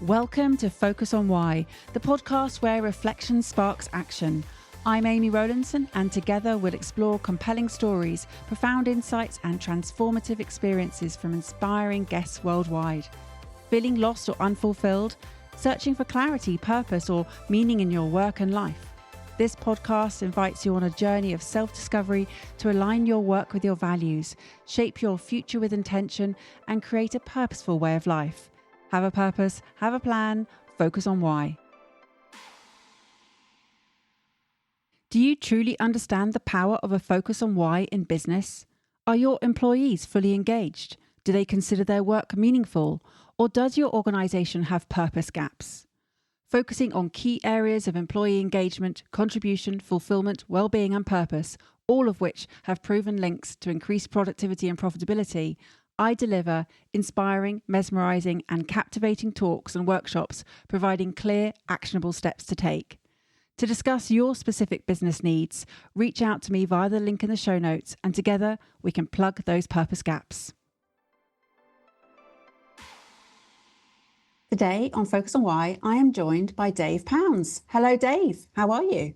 Welcome to Focus on Why, the podcast where reflection sparks action. I'm Amy Rowlandson, and together we'll explore compelling stories, profound insights, and transformative experiences from inspiring guests worldwide. Feeling lost or unfulfilled? Searching for clarity, purpose, or meaning in your work and life? This podcast invites you on a journey of self-discovery to align your work with your values, shape your future with intention, and create a purposeful way of life. Have a purpose, have a plan, focus on why. Do you truly understand the power of a focus on why in business? Are your employees fully engaged? Do they consider their work meaningful? Or does your organisation have purpose gaps? Focusing on key areas of employee engagement, contribution, fulfilment, well-being and purpose, all of which have proven links to increased productivity and profitability, I deliver inspiring, mesmerising and captivating talks and workshops providing clear, actionable steps to take. To discuss your specific business needs, reach out to me via the link in the show notes and together we can plug those purpose gaps. Today on Focus on Why, I am joined by Dave Pounds. Hello, Dave. How are you?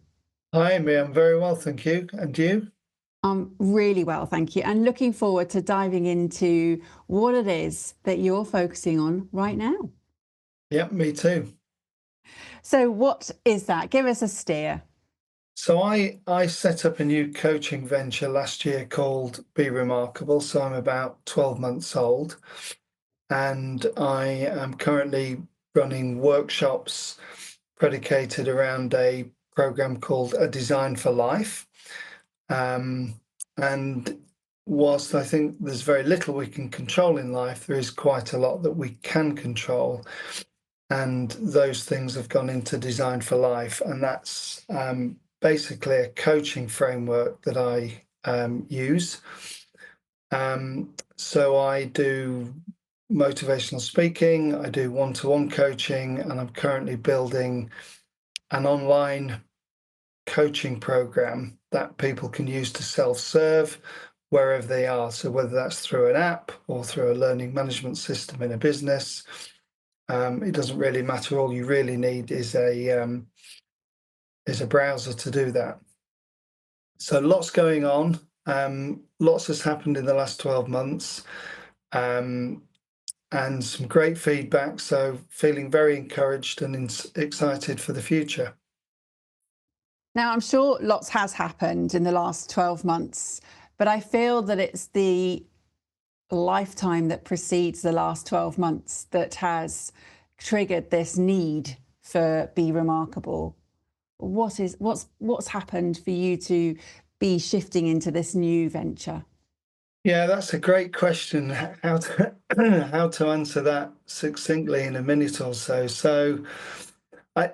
Hi, Amy. I'm very well, thank you. And you? I'm really well, thank you. And looking forward to diving into what it is that you're focusing on right now. Yep, me too. So what is that? Give us a steer. So I set up a new coaching venture last year called Be Remarkable. So I'm about 12 months old. And I am currently running workshops predicated around a program called A Design for Life. And whilst I think there's very little we can control in life, there is quite a lot that we can control. And those things have gone into Design for Life. And that's basically a coaching framework that I use. So I do motivational speaking, I do one-to-one coaching, and I'm currently building an online coaching program that people can use to self-serve wherever they are. So whether that's through an app or through a learning management system in a business, it doesn't really matter. All you really need is a browser to do that. So lots going on. Lots has happened in the last 12 months. And some great feedback. So feeling very encouraged and excited for the future. Now, I'm sure lots has happened in the last 12 months, but I feel that it's the lifetime that precedes the last 12 months that has triggered this need for Be Remarkable. What's happened for you to be shifting into this new venture? Yeah, that's a great question. How to answer that succinctly in a minute or so. So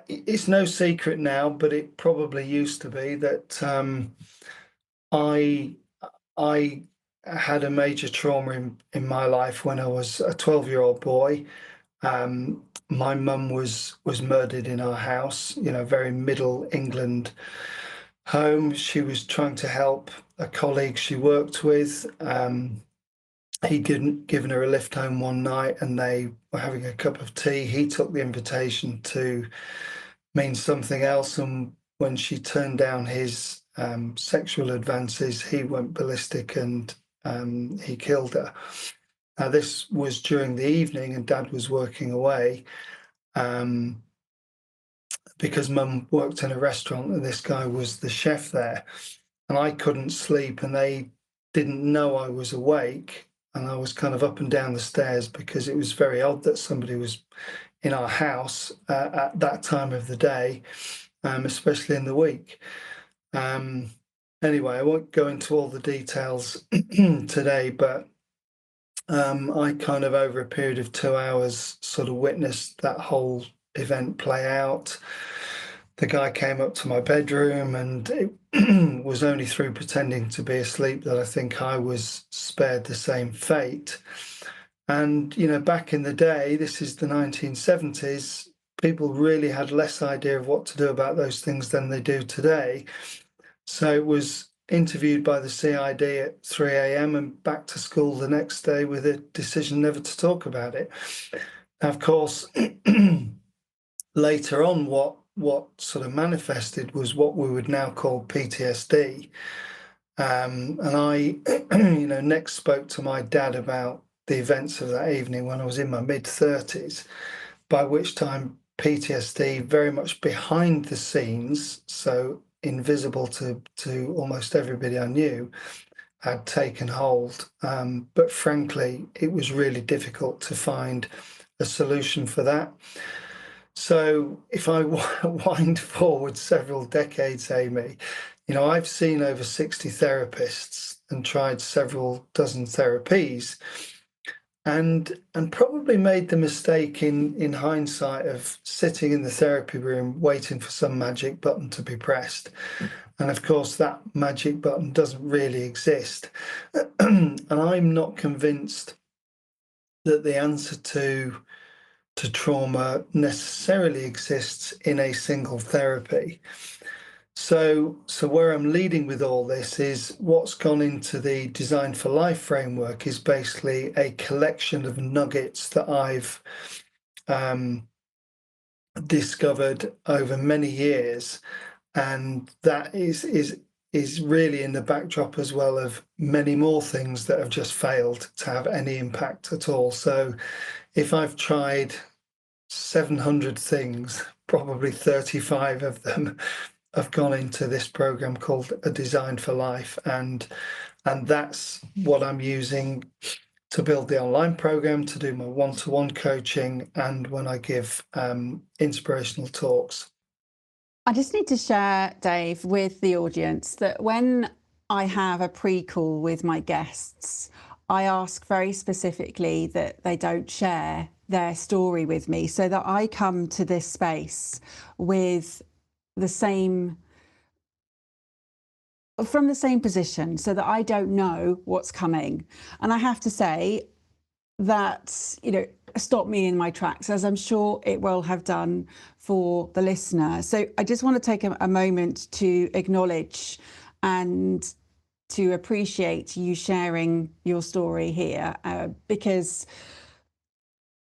it's no secret now, but it probably used to be that I had a major trauma in my life when I was a 12-year-old boy. My mum was murdered in our house, very middle England home. She was trying to help a colleague she worked with. He'd given her a lift home one night and they were having a cup of tea. He took the invitation to mean something else. And when she turned down his sexual advances, he went ballistic and he killed her. Now, this was during the evening and Dad was working away because Mum worked in a restaurant and this guy was the chef there. And I couldn't sleep and they didn't know I was awake. And I was kind of up and down the stairs because it was very odd that somebody was in our house at that time of the day, especially in the week. Anyway, I won't go into all the details today, but I kind of over a period of 2 hours sort of witnessed that whole event play out. The guy came up to my bedroom and it was only through pretending to be asleep that I think I was spared the same fate. And, back in the day, this is the 1970s, people really had less idea of what to do about those things than they do today. So it was interviewed by the CID at 3 a.m. and back to school the next day with a decision never to talk about it. Of course, later on, what sort of manifested was what we would now call PTSD. And I, next spoke to my dad about the events of that evening when I was in my mid-30s, by which time PTSD very much behind the scenes, so invisible to almost everybody I knew, had taken hold. But frankly, it was really difficult to find a solution for that. So if I wind forward several decades, Amy, I've seen over 60 therapists and tried several dozen therapies, and probably made the mistake in hindsight of sitting in the therapy room waiting for some magic button to be pressed. And of course, that magic button doesn't really exist. And I'm not convinced that the answer to trauma necessarily exists in a single therapy. So where I'm leading with all this is what's gone into the Design for Life framework is basically a collection of nuggets that I've um, discovered over many years, and that is really in the backdrop as well of many more things that have just failed to have any impact at all. So if I've tried 700 things, probably 35 of them have gone into this program called A Design for Life, and that's what I'm using to build the online program, to do my one-to-one coaching, and when I give inspirational talks. I just need to share, Dave, with the audience that when I have a pre-call with my guests, I ask very specifically that they don't share their story with me, so that I come to this space with the same, from the same position, so that I don't know what's coming. And I have to say that, stopped me in my tracks, as I'm sure it will have done for the listener. So I just want to take a moment to acknowledge and to appreciate you sharing your story here, because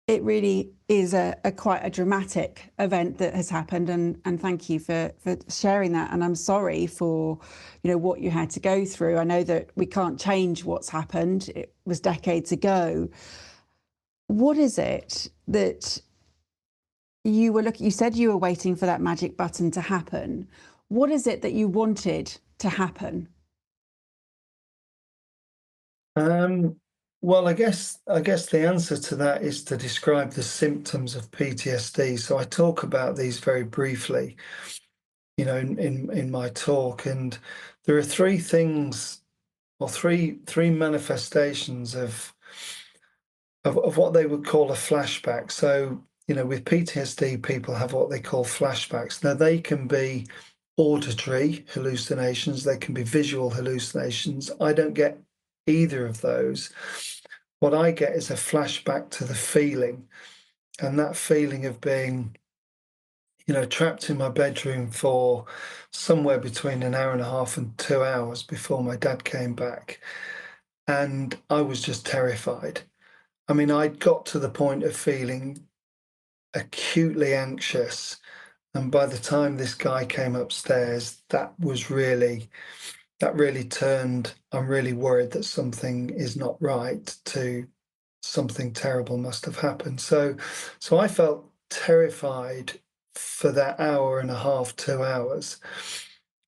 it really is a quite a dramatic event that has happened, and thank you for sharing that. And I'm sorry for what you had to go through. I know that we can't change what's happened. It was decades ago. What is it that you were looking? You said you were waiting for that magic button to happen. What is it that you wanted to happen? Um, well, I guess the answer to that is to describe the symptoms of PTSD. So I talk about these very briefly, in my talk, and there are three things, or three manifestations of what they would call a flashback. So, with PTSD, people have what they call flashbacks. Now, they can be auditory hallucinations, they can be visual hallucinations. I don't get either of those. What I get is a flashback to the feeling, and that feeling of being, trapped in my bedroom for somewhere between an hour and a half and 2 hours before my dad came back. And I was just terrified. I mean, I'd got to the point of feeling acutely anxious. And by the time this guy came upstairs, that really turned, I'm really worried that something is not right, to something terrible must have happened. So I felt terrified for that hour and a half, 2 hours,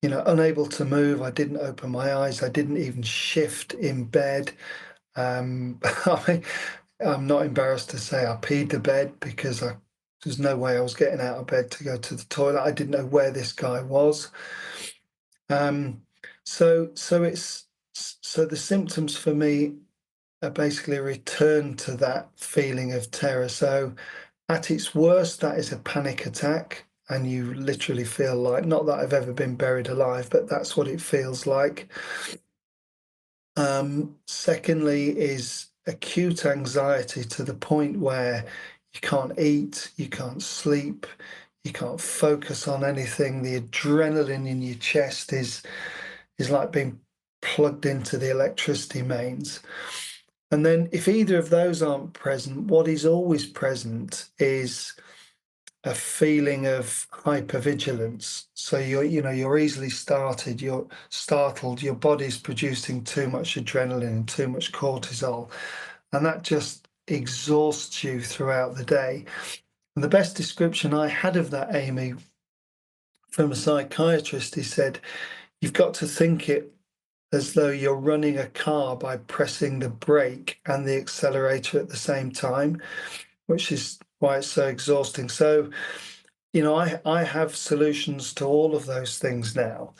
unable to move. I didn't open my eyes. I didn't even shift in bed. I I'm not embarrassed to say I peed the bed because there's no way I was getting out of bed to go to the toilet. I didn't know where this guy was. Um, so the symptoms for me are basically a return to that feeling of terror. So at its worst, that is a panic attack, and you literally feel like, not that I've ever been buried alive, but that's what it feels like. Secondly, is acute anxiety to the point where you can't eat, you can't sleep, you can't focus on anything. The adrenaline in your chest is like being plugged into the electricity mains. And then if either of those aren't present, what is always present is a feeling of hypervigilance. So you're easily you're startled, your body's producing too much adrenaline and too much cortisol, and that just exhausts you throughout the day. And the best description I had of that, Amy, from a psychiatrist, he said, you've got to think it as though you're running a car by pressing the brake and the accelerator at the same time, which is why it's so exhausting. So, I have solutions to all of those things now.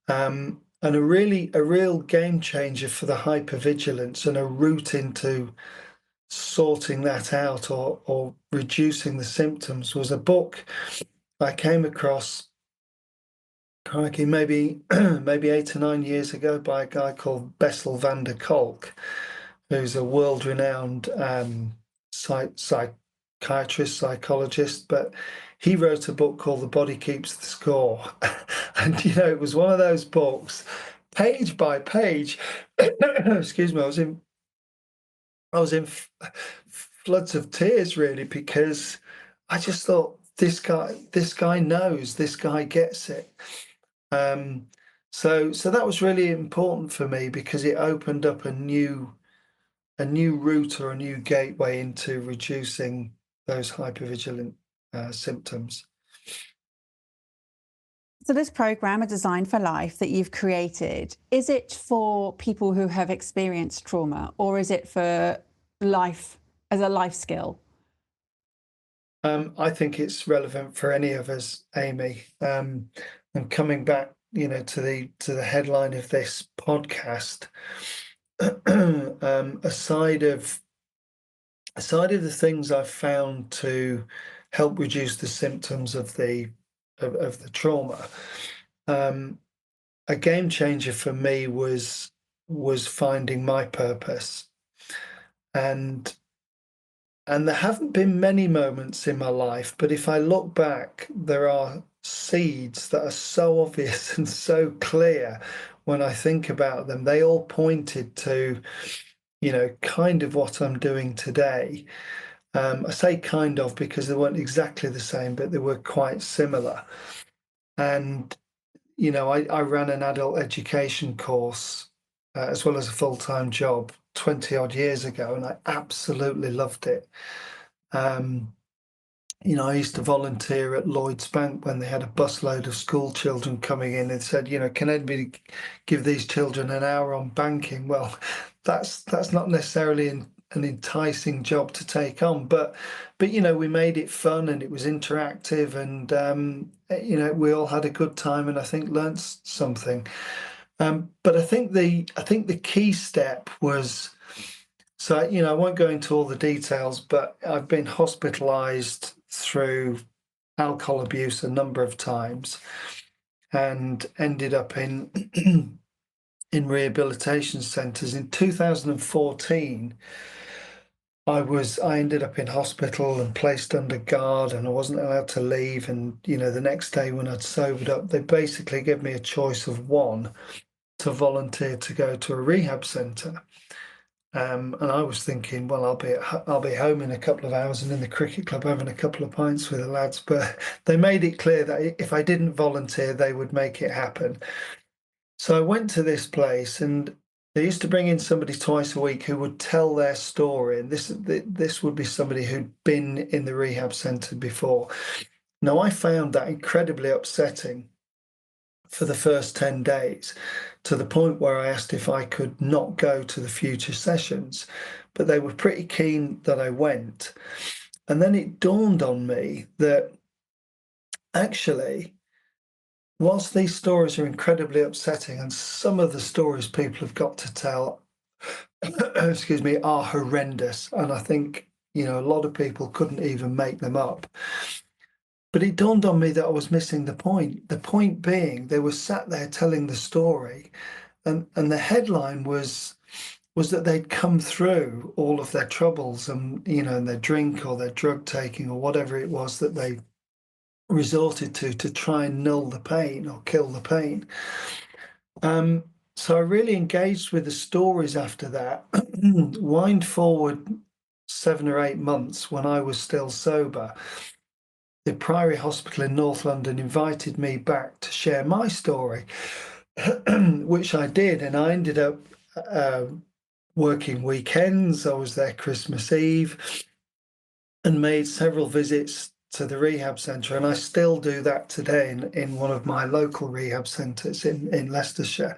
And a real game changer for the hypervigilance and a route into sorting that out or reducing the symptoms was a book I came across, crikey, maybe maybe 8 or 9 years ago by a guy called Bessel van der Kolk, who's a world-renowned psychiatrist, psychologist, but he wrote a book called The Body Keeps the Score. And, it was one of those books, page by page, excuse me, I was in floods of tears really, because I just thought this guy knows, this guy gets it. So that was really important for me because it opened up a new route or a new gateway into reducing those hypervigilant symptoms. So, this program, A Design for Life, that you've created, is it for people who have experienced trauma, or is it for life as a life skill? I think it's relevant for any of us, Amy. And coming back, to the headline of this podcast, aside of the things I've found to help reduce the symptoms of the trauma, um, a game changer for me was finding my purpose. And there haven't been many moments in my life, but if I look back, there are seeds that are so obvious and so clear when I think about them. They all pointed to, kind of what I'm doing today. I say kind of because they weren't exactly the same, but they were quite similar. And, I ran an adult education course as well as a full-time job 20 odd years ago, and I absolutely loved it. Um, I used to volunteer at Lloyd's Bank when they had a busload of school children coming in and said, can anybody give these children an hour on banking? Well, that's not necessarily an enticing job to take on, but we made it fun and it was interactive, and we all had a good time, and I think learnt something. But I think the key step was, so, I won't go into all the details, but I've been hospitalized through alcohol abuse a number of times and ended up in in rehabilitation centers. In 2014, I ended up in hospital and placed under guard, and I wasn't allowed to leave. And the next day when I'd sobered up, they basically gave me a choice of one, to volunteer to go to a rehab center. And I was thinking, well, I'll be home in a couple of hours and in the cricket club having a couple of pints with the lads. But they made it clear that if I didn't volunteer, they would make it happen. So I went to this place, and they used to bring in somebody twice a week who would tell their story. And this would be somebody who'd been in the rehab centre before. Now, I found that incredibly upsetting for the first 10 days, to the point where I asked if I could not go to the future sessions, but they were pretty keen that I went. And then it dawned on me that actually, whilst these stories are incredibly upsetting, and some of the stories people have got to tell, excuse me, are horrendous, and I think, a lot of people couldn't even make them up. But it dawned on me that I was missing the point. The point being, they were sat there telling the story, and the headline was that they'd come through all of their troubles, and their drink or their drug taking or whatever it was that they resorted to try and null the pain or kill the pain. So I really engaged with the stories after that. Wind forward 7 or 8 months when I was still sober, the Priory Hospital in North London invited me back to share my story, which I did, and I ended up uh, working weekends. I was there Christmas Eve and made several visits to the rehab centre, and I still do that today in one of my local rehab centres in Leicestershire.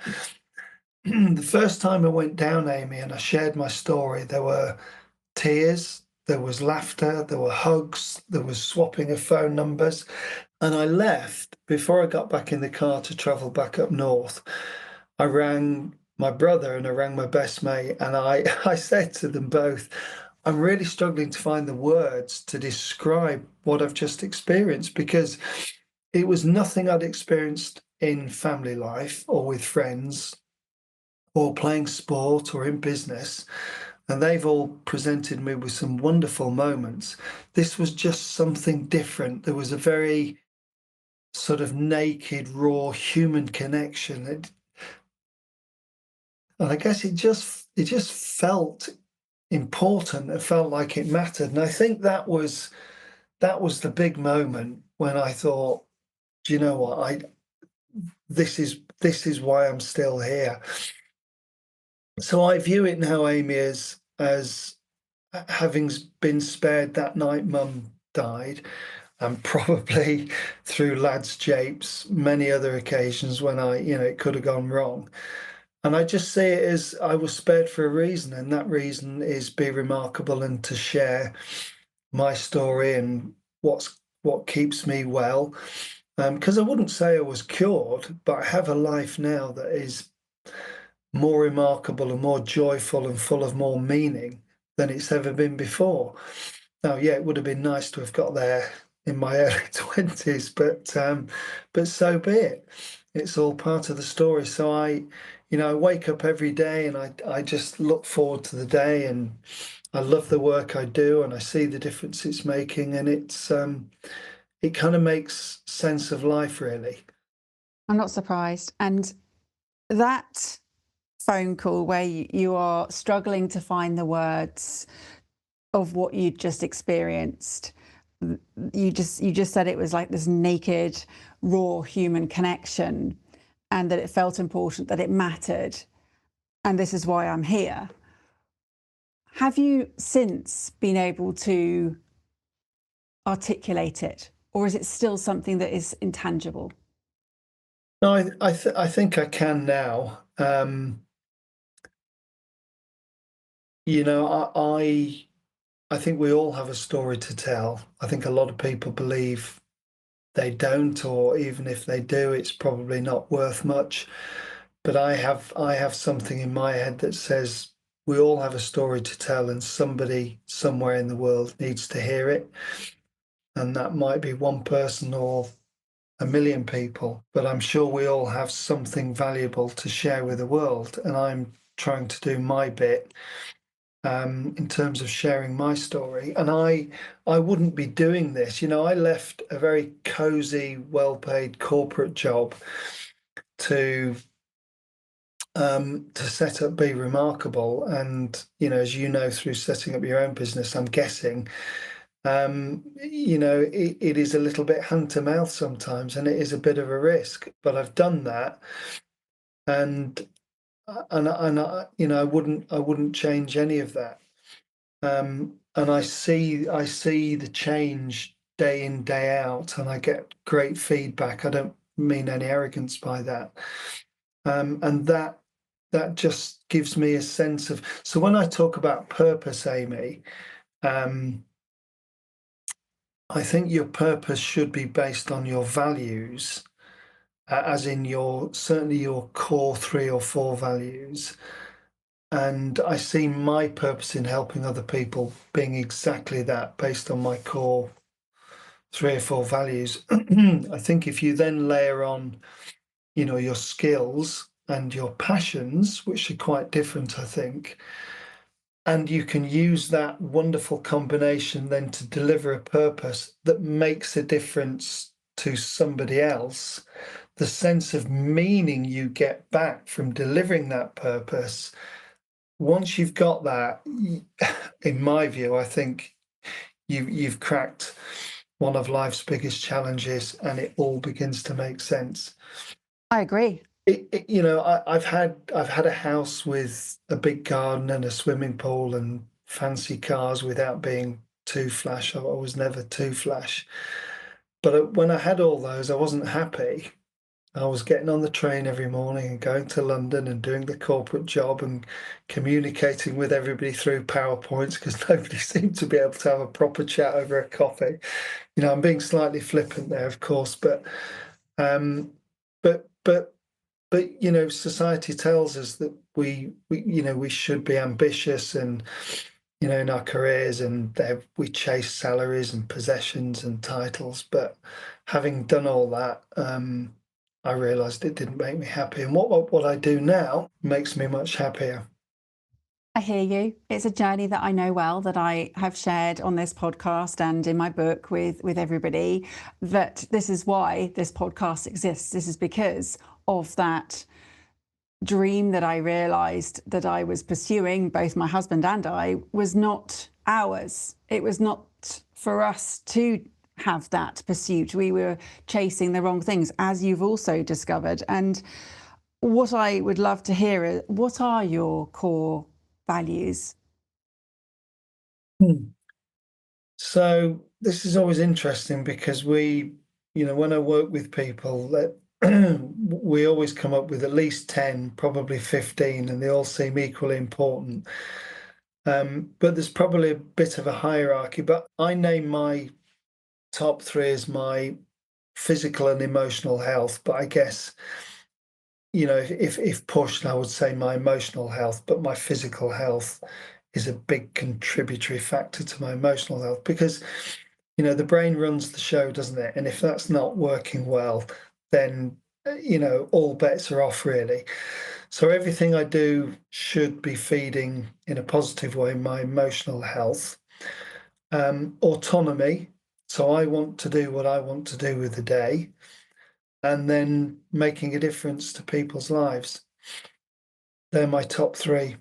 The first time I went down, Amy, and I shared my story, there were tears, there was laughter, there were hugs, there was swapping of phone numbers. And I left before I got back in the car to travel back up north. I rang my brother and I rang my best mate, and I said to them both, I'm really struggling to find the words to describe what I've just experienced, because it was nothing I'd experienced in family life or with friends or playing sport or in business. And they've all presented me with some wonderful moments. This was just something different. There was a very sort of naked, raw human connection. And I guess it just felt important. It felt like it mattered. And I think that was the big moment when I thought, do you know what? This is why I'm still here. So I view it now, Amy, as having been spared that night mum died, and probably through lads' japes, many other occasions when it could have gone wrong. And I just see it as I was spared for a reason, and that reason is be remarkable and to share my story and what keeps me well. Because I wouldn't say I was cured, but I have a life now that is more remarkable and more joyful and full of more meaning than it's ever been before. Now, yeah, it would have been nice to have got there in my early 20s, but so be it. It's all part of the story. So I wake up every day and I just look forward to the day, and I love the work I do and I see the difference it's making, and it kind of makes sense of life, really. I'm not surprised. And that phone call where you are struggling to find the words of what you'd just experienced, you just said it was like this naked, raw human connection, and that it felt important, that it mattered, and this is why I'm here. Have you since been able to articulate it, or is it still something that is intangible? No, I think I can now. I think we all have a story to tell. I think a lot of people believe they don't, or even if they do, it's probably not worth much. But I have something in my head that says we all have a story to tell, and somebody somewhere in the world needs to hear it. And that might be one person or a million people, but I'm sure we all have something valuable to share with the world. And I'm trying to do my bit in terms of sharing my story. And I wouldn't be doing this. I left a very cozy, well-paid corporate job to to set up Be Remarkable. And as you know, through setting up your own business, I'm guessing it is a little bit hand to mouth sometimes, and it is a bit of a risk. But I've done that, and I wouldn't change any of that. And I see the change day in, day out, and I get great feedback. I don't mean any arrogance by that. And that just gives me a sense of, so when I talk about purpose, Amy, um, I think your purpose should be based on your values, as in certainly your core 3 or 4 values. And I see my purpose in helping other people being exactly that, based on my core 3 or 4 values. I think if you then layer on, your skills and your passions, which are quite different, I think, and you can use that wonderful combination then to deliver a purpose that makes a difference to somebody else, the sense of meaning you get back from delivering that purpose, once you've got that, in my view, I think you've cracked one of life's biggest challenges, and it all begins to make sense. I agree. I've had a house with a big garden and a swimming pool and fancy cars without being too flash. I was never too flash. But when I had all those, I wasn't happy. I was getting on the train every morning and going to London and doing the corporate job and communicating with everybody through PowerPoints because nobody seemed to be able to have a proper chat over a coffee. I'm being slightly flippant there, of course, um, but but society tells us that we should be ambitious and in our careers, and we chase salaries and possessions and titles. But having done all that, I realised it didn't make me happy, and what I do now makes me much happier. I hear you. It's a journey that I know well, that I have shared on this podcast and in my book with everybody, that this is why this podcast exists. This is because of that dream that I realized that I was pursuing, both my husband and I, was not ours. It was not for us to have that pursuit. We were chasing the wrong things, as you've also discovered. And what I would love to hear is, what are your core values? Hmm. So this is always interesting because when I work with people, that we always come up with at least 10, probably 15, and they all seem equally important. But there's probably a bit of a hierarchy. But I name my top three as my physical and emotional health. But I guess, if pushed, I would say my emotional health, but my physical health is a big contributory factor to my emotional health because, the brain runs the show, doesn't it? And if that's not working well, then, all bets are off, really. So everything I do should be feeding in a positive way my emotional health. Autonomy. So I want to do what I want to do with the day, and then making a difference to people's lives. They're my top three.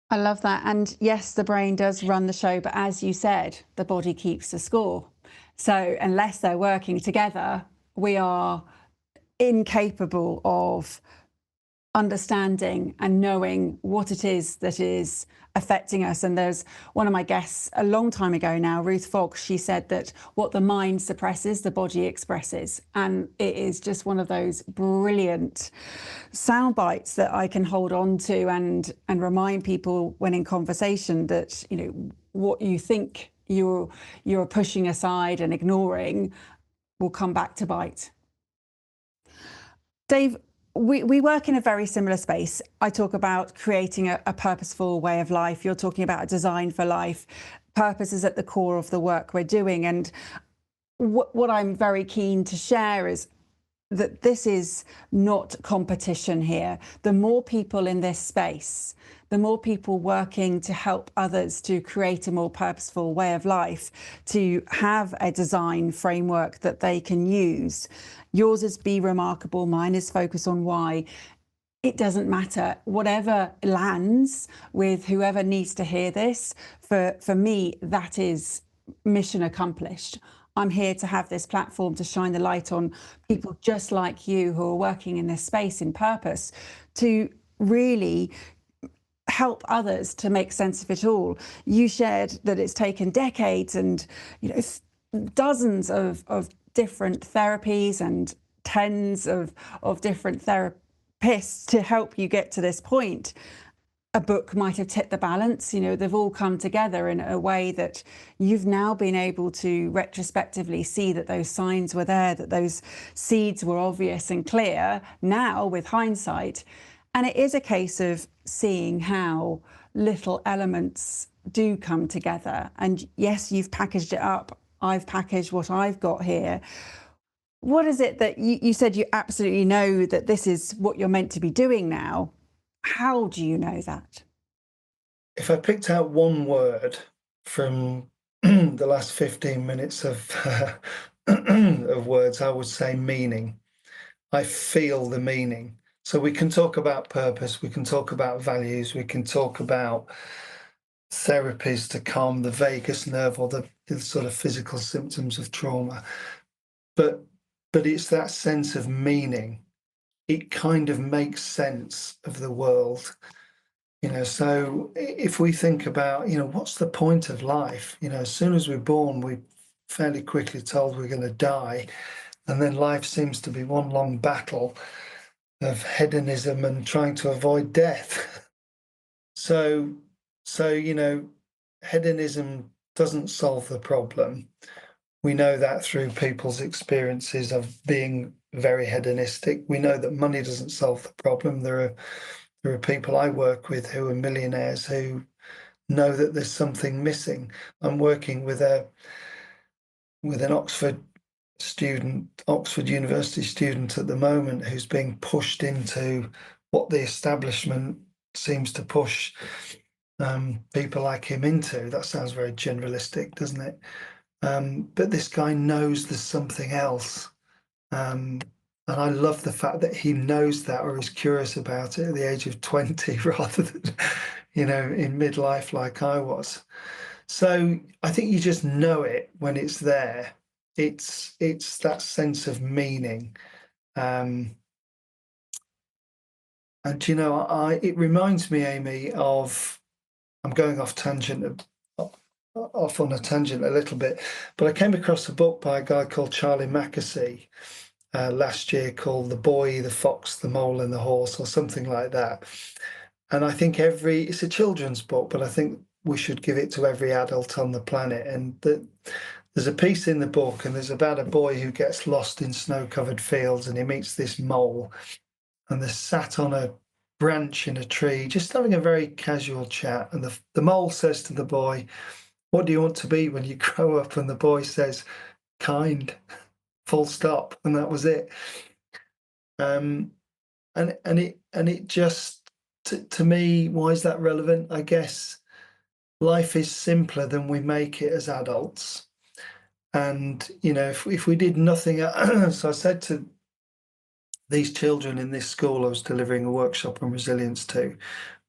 I love that. And yes, the brain does run the show, but as you said, the body keeps the score. So unless they're working together, we are incapable of understanding and knowing what it is that is affecting us. And there's one of my guests a long time ago now, Ruth Fogg, she said that what the mind suppresses, the body expresses. And it is just one of those brilliant sound bites that I can hold on to and remind people when in conversation that, what you think you're pushing aside and ignoring will come back to bite. Dave, we work in a very similar space. I talk about creating a purposeful way of life. You're talking about a design for life. Purpose is at the core of the work we're doing. And what I'm very keen to share is that this is not competition here. The more people in this space, the more people working to help others to create a more purposeful way of life, to have a design framework that they can use. Yours is Be Remarkable, mine is Focus on Why. It doesn't matter. Whatever lands with whoever needs to hear this, for me, that is mission accomplished. I'm here to have this platform to shine the light on people just like you who are working in this space in purpose to really help others to make sense of it all. You shared that it's taken decades and dozens of different therapies and tens of different therapists to help you get to this point. A book might have tipped the balance. They've all come together in a way that you've now been able to retrospectively see that those signs were there, that those seeds were obvious and clear now with hindsight. And it is a case of seeing how little elements do come together. And yes, you've packaged it up. I've packaged what I've got here. What is it that you said you absolutely know that this is what you're meant to be doing now? How do you know that? If I picked out one word from the last 15 minutes of of words, I would say meaning. I feel the meaning. So we can talk about purpose, we can talk about values, we can talk about therapies to calm the vagus nerve or the sort of physical symptoms of trauma. But it's that sense of meaning. It kind of makes sense of the world. So if we think about, what's the point of life? As soon as we're born, we're fairly quickly told we're going to die. And then life seems to be one long battle of hedonism and trying to avoid death. So, hedonism doesn't solve the problem. We know that through people's experiences of being very hedonistic. We know that money doesn't solve the problem. There are people I work with who are millionaires who know that there's something missing. I'm working with an Oxford University student at the moment who's being pushed into what the establishment seems to push people like him into. That sounds very generalistic, doesn't it? But this guy knows there's something else. And I love the fact that he knows that or is curious about it at the age of 20 rather than, in midlife like I was. So I think you just know it when it's there. It's that sense of meaning. And it reminds me, Amy, of I'm going off on a tangent a little bit, but I came across a book by a guy called Charlie Mackesy last year called The Boy, the Fox, the Mole and the Horse, or something like that. And I think it's a children's book, but I think we should give it to every adult on the planet. And there's a piece in the book, and there's about a boy who gets lost in snow-covered fields, and he meets this mole, and they're sat on a branch in a tree, just having a very casual chat. And the mole says to the boy, "What do you want to be when you grow up?" And the boy says, "Kind, full stop." And that was it. And it just, to me, why is that relevant? I guess life is simpler than we make it as adults. And, if we did nothing, so I said to these children in this school I was delivering a workshop on resilience to,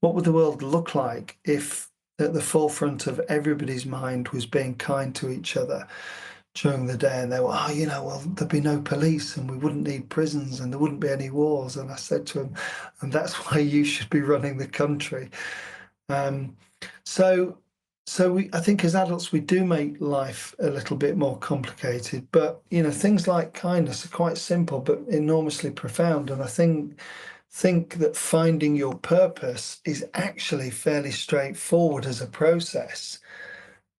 what would the world look like if at the forefront of everybody's mind was being kind to each other during the day? And they were, well, there'd be no police and we wouldn't need prisons and there wouldn't be any wars. And I said to them, and that's why you should be running the country. So I think as adults, we do make life a little bit more complicated, but, things like kindness are quite simple, but enormously profound. And I think that finding your purpose is actually fairly straightforward as a process,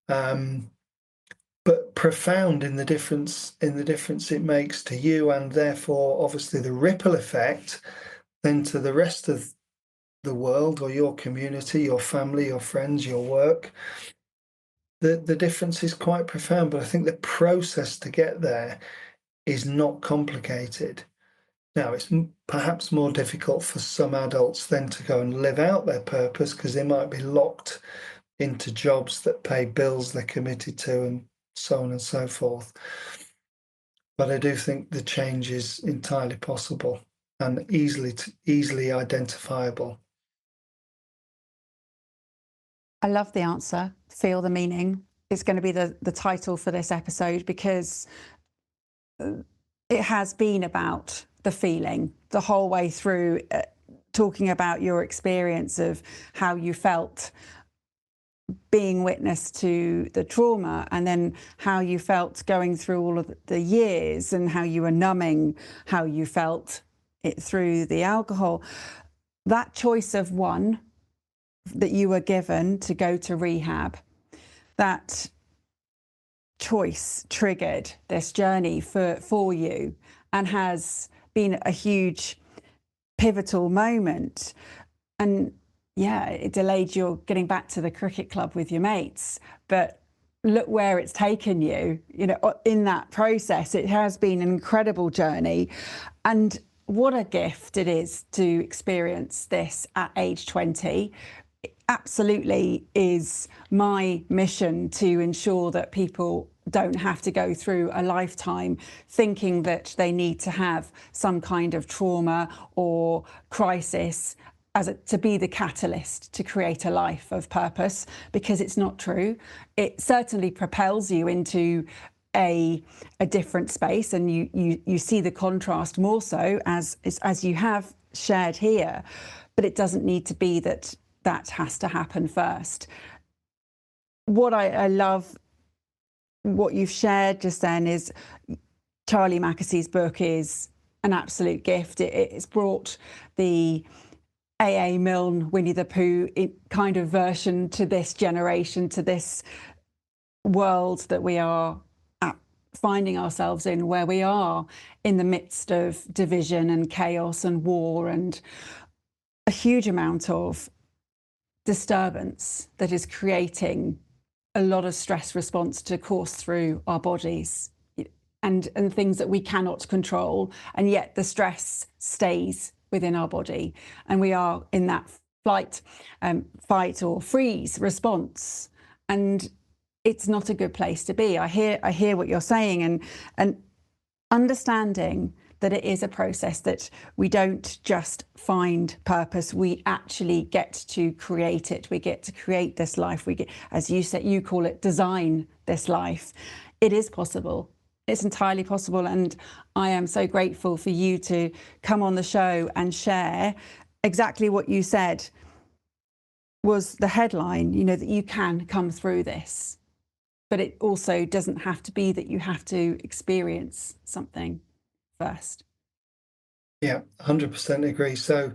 but profound in the difference it makes to you, and therefore obviously the ripple effect then to the rest of the world or your community, your family, your friends, your work. The difference is quite profound, but I think the process to get there is not complicated. Now, it's perhaps more difficult for some adults then to go and live out their purpose because they might be locked into jobs that pay bills they're committed to and so on and so forth. But I do think the change is entirely possible and easily identifiable. I love the answer. Feel the meaning. It's going to be the title for this episode because it has been about the feeling the whole way through, talking about your experience of how you felt being witness to the trauma, and then how you felt going through all of the years and how you were numbing how you felt it through the alcohol. That choice of one that you were given to go to rehab, that choice triggered this journey for you and has been a huge pivotal moment. And yeah, it delayed your getting back to the cricket club with your mates, but look where it's taken you, in that process. It has been an incredible journey, and what a gift it is to experience this at age 20. It absolutely is my mission to ensure that people don't have to go through a lifetime thinking that they need to have some kind of trauma or crisis to be the catalyst to create a life of purpose, because it's not true. It certainly propels you into a different space, and you see the contrast more so as you have shared here, but it doesn't need to be that has to happen first. What I love what you've shared just then is Charlie Mackessy's book is an absolute gift. It's brought the A.A. Milne, Winnie the Pooh kind of version to this generation, to this world that we are finding ourselves in, where we are in the midst of division and chaos and war and a huge amount of disturbance that is creating a lot of stress response to course through our bodies, and things that we cannot control, and yet the stress stays within our body, and we are in that flight, fight or freeze response, and it's not a good place to be. I hear what you're saying, and understanding that it is a process, that we don't just find purpose, we actually get to create it. We get to create this life. We get, as you said, you call it design this life. It is possible. It's entirely possible. And I am so grateful for you to come on the show and share exactly what you said was the headline, that you can come through this. But it also doesn't have to be that you have to experience something first. Yeah, 100% agree. So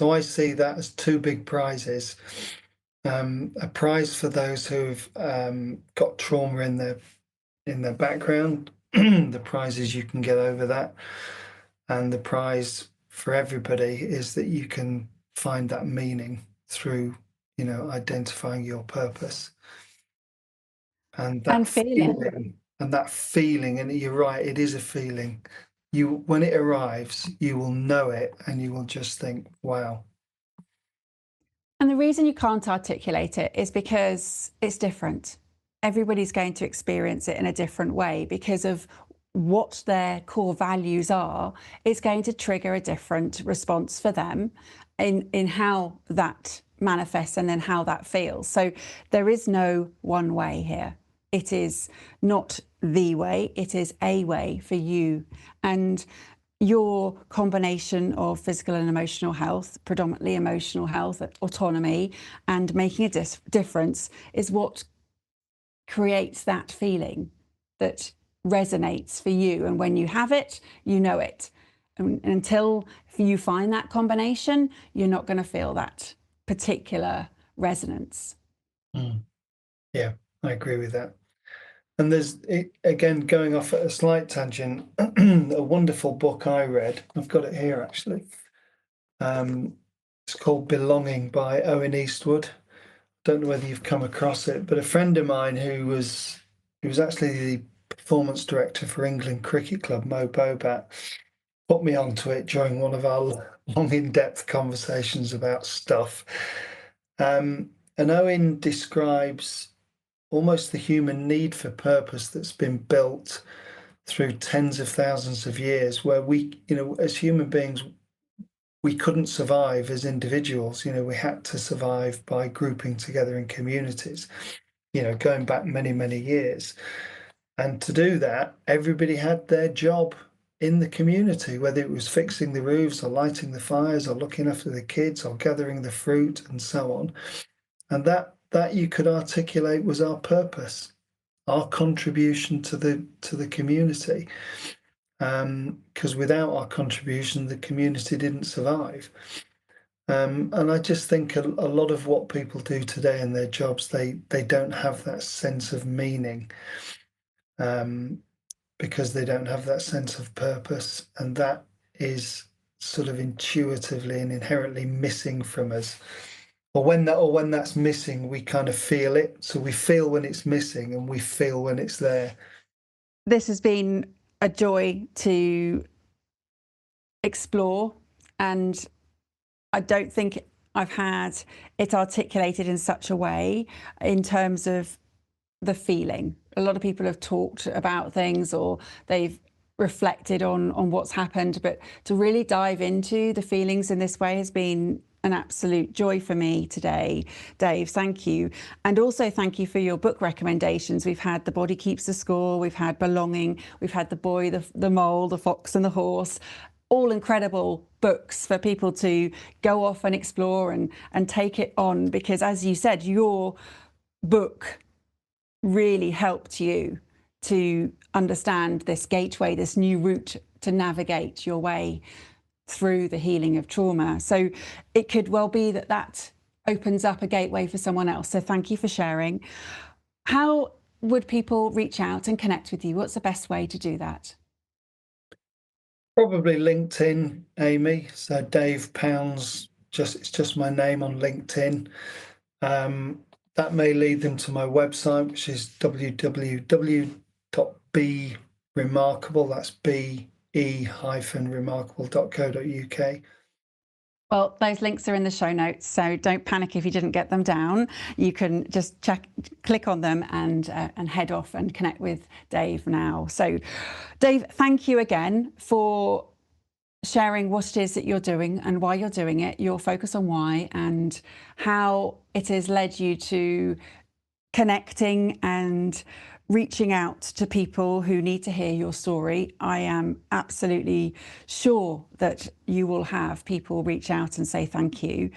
I see that as two big prizes. A prize for those who've got trauma in their background. The prize is you can get over that, and the prize for everybody is that you can find that meaning through, identifying your purpose. And that feeling, and you're right, it is a feeling. When it arrives, you will know it, and you will just think, wow. And the reason you can't articulate it is because it's different. Everybody's going to experience it in a different way because of what their core values are. It's going to trigger a different response for them in how that manifests and then how that feels. So there is no one way here. It is not the way, it is a way for you. And your combination of physical and emotional health, predominantly emotional health, autonomy, and making a difference is what creates that feeling that resonates for you. And when you have it, you know it. And until you find that combination, you're not going to feel that particular resonance. Yeah, I agree with that. And there's, again, going off at a slight tangent, a wonderful book I read. I've got it here actually. It's called Belonging by Owen Eastwood. Don't know whether you've come across it, but a friend of mine who was actually the performance director for England Cricket Club, Mo Bobat, put me onto it during one of our long, in-depth conversations about stuff. And Owen describes almost the human need for purpose that's been built through tens of thousands of years, where we, as human beings, we couldn't survive as individuals. We had to survive by grouping together in communities, going back many, many years. And to do that, everybody had their job in the community, whether it was fixing the roofs or lighting the fires or looking after the kids or gathering the fruit and so on. And that you could articulate was our purpose, our contribution to the community. Because without our contribution, the community didn't survive. And I just think a lot of what people do today in their jobs, they don't have that sense of meaning, because they don't have that sense of purpose, and that is sort of intuitively and inherently missing from us. Or when that's missing, we kind of feel it. So we feel when it's missing, and we feel when it's there. This has been a joy to explore, and I don't think I've had it articulated in such a way in terms of the feeling a lot of people have talked about things or they've reflected on what's happened, but to really dive into the feelings in this way has been an absolute joy for me today. Dave, thank you. And also thank you for your book recommendations. We've had The Body Keeps the Score, we've had Belonging, we've had The Boy, the Mole, The Fox and the Horse. All incredible books for people to go off and explore and take it on, because as you said, your book really helped you to understand this gateway, this new route to navigate your way through the healing of trauma. So it could well be that that opens up a gateway for someone else. So thank you for sharing. How would people reach out and connect with you? What's the best way to do that? Probably LinkedIn, Amy. So Dave Pounds, it's just my name on LinkedIn. That may lead them to my website, which is www.beremarkable. That's be-remarkable.co.uk. Well, those links are in the show notes, so don't panic if you didn't get them down. You can just click on them and head off and connect with Dave now. So, Dave, thank you again for sharing what it is that you're doing and why you're doing it, your focus on why, and how it has led you to connecting and reaching out to people who need to hear your story. I am absolutely sure that you will have people reach out and say thank you.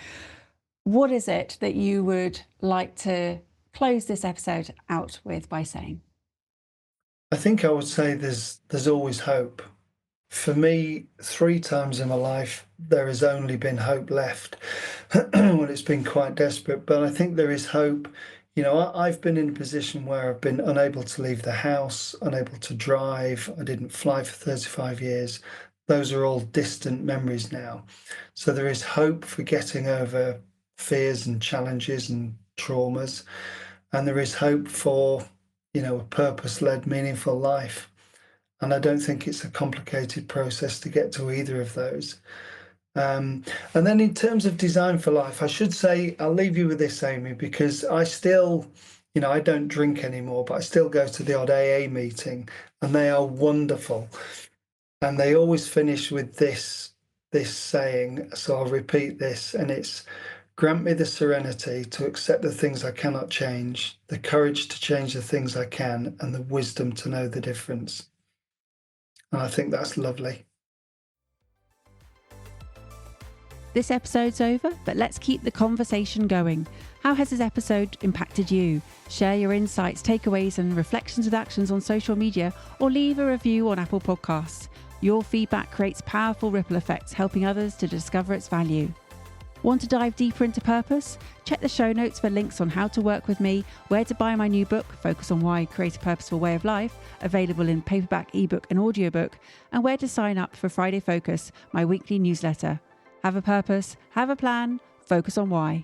What is it that you would like to close this episode out with by saying? I think I would say there's always hope. For me, 3 times in my life, there has only been hope left. Well, it's been quite desperate, but I think there is hope. You know, I've been in a position where I've been unable to leave the house, unable to drive. I didn't fly for 35 years. Those are all distant memories now. So there is hope for getting over fears and challenges and traumas. And there is hope for, a purpose-led, meaningful life. And I don't think it's a complicated process to get to either of those. And then in terms of design for life, I should say, I'll leave you with this, Amy, because I still, I don't drink anymore, but I still go to the odd AA meeting, and they are wonderful. And they always finish with this saying, so I'll repeat this, and it's, grant me the serenity to accept the things I cannot change, the courage to change the things I can, and the wisdom to know the difference. And I think that's lovely. This episode's over, but let's keep the conversation going. How has this episode impacted you? Share your insights, takeaways, and reflections with actions on social media, or leave a review on Apple Podcasts. Your feedback creates powerful ripple effects, helping others to discover its value. Want to dive deeper into purpose? Check the show notes for links on how to work with me, where to buy my new book, Focus on Why, Create a Purposeful Way of Life, available in paperback, ebook, and audiobook, and where to sign up for Friday Focus, my weekly newsletter. Have a purpose, have a plan, focus on why.